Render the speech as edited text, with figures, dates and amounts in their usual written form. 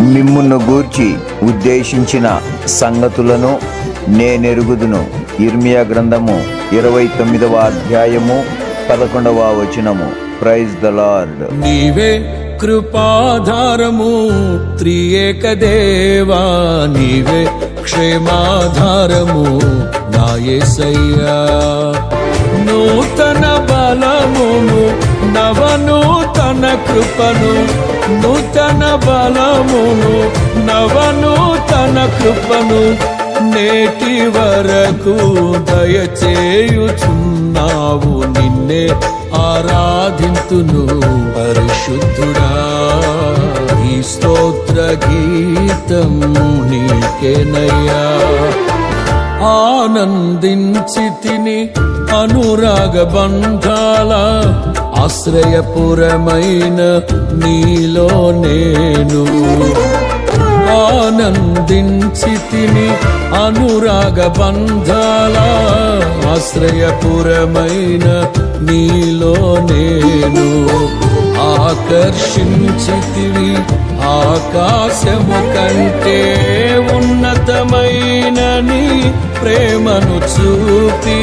మిమ్మును గూర్చి ఉద్దేశించిన సంగతులను నేనెరుగుదును. ఇర్మియా గ్రంథము 29వ అధ్యాయము 11వ వచనము. Praise the lord. నీవే కృపాధారము త్రియేక దేవా, నీవే క్షేమాధారము నా యేసయ్యా. నూతన బలమును నవనూతన కృపను, నూతన బలమును నవనూతన కృపను నేటి వరకు దయచేయుచున్నావు. నిన్నే ఆరాధింతును పరిశుద్ధుడా. ఈ స్తోత్ర గీతం నీకేనయ్యా. ఆనందించి తిని అనురాగ బంధాల ఆశ్రయపురమైన నీలో నేను. ఆనందించి తిని అనురాగ బంధాల ఆశ్రయపురమైన నీలో నేను. ఆకర్షించితివి ఆకాశము కంటే ఉన్నతమైన నీ ప్రేమను చూపి,